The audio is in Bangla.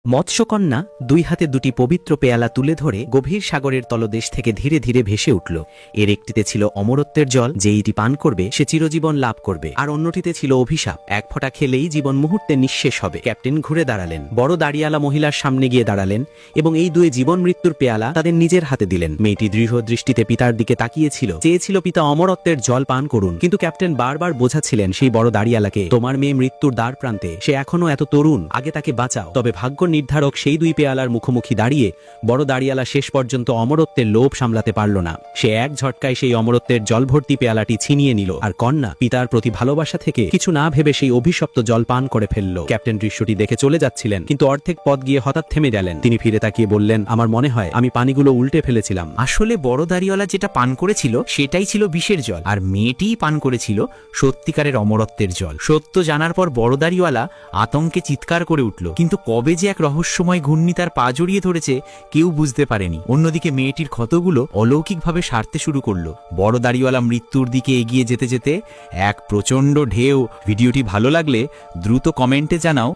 মৎস্যকন্যা দুই হাতে দুটি পবিত্র পেয়ালা তুলে ধরে গভীর সাগরের তলদেশ থেকে ধীরে ধীরে ভেসে উঠল। এর একটিতে ছিল অমরত্বের জল, যে এটি পান করবে সে চিরজীবন লাভ করবে, আর অন্যটিতে ছিল অভিশাপ, এক ফোঁটা খেলেই জীবন মুহূর্তে নিঃশেষ হবে। ক্যাপ্টেন ঘুরে দাঁড়ালেন, বড় দাড়িয়ালা মহিলার সামনে গিয়ে দাঁড়ালেন এবং এই দুয়ে জীবন মৃত্যুর পেয়ালা তাদের নিজের হাতে দিলেন। মেয়েটি দৃঢ় দৃষ্টিতে পিতার দিকে তাকিয়েছিল, চেয়েছিল পিতা অমরত্বের জল পান করুন, কিন্তু ক্যাপ্টেন বারবার বোঝাচ্ছিলেন সেই বড় দাড়িয়ালাকে, তোমার মেয়ে মৃত্যুর দ্বার প্রান্তে, সে এখনো এত তরুণ, আগে তাকে বাঁচাও। তবে ভাগ্য নির্ধারক সেই দুই পেয়ালার মুখোমুখি দাঁড়িয়ে বড় দাড়িয়ালা শেষ পর্যন্ত অমরত্বের লোভ সামলাতে পারল না। সে এক ঝটকায় সেই অমরত্বের জল ভর্তি পেয়ালাটি ছিনিয়ে নিল, আর কন্যা পিতার প্রতি ভালোবাসা থেকে কিছু না ভেবে সেই অভিশপ্ত জল পান করে ফেলল। ক্যাপ্টেন দৃশ্যটি দেখে চলে যাচ্ছিলেন, কিন্তু অর্ধেক পথ গিয়ে হঠাৎ থেমে গেলেন। তিনি ফিরে তাকিয়ে বললেন, আমার মনে হয় আমি পানিগুলো উল্টে ফেলেছিলাম। আসলে বড় দাড়িওয়ালা যেটা পান করেছিল সেটাই ছিল বিষের জল, আর মেয়েটিই পান করেছিল সত্যিকারের অমরত্বের জল। সত্য জানার পর বড় দাড়িওয়ালা আতঙ্কে চিৎকার করে উঠল, কিন্তু কবে যে এক রহস্যময় ঘূর্ণি তার পা জড়িয়ে ধরেছে কেউ বুঝতে পারেনি। অন্যদিকে মেয়েটির ক্ষতগুলো অলৌকিকভাবে সারতে শুরু করলো। বড় দাড়িওয়ালা মৃত্যুর দিকে এগিয়ে যেতে যেতে এক প্রচণ্ড ঢেউ। ভিডিওটি ভালো লাগলে দ্রুত কমেন্টে জানাও।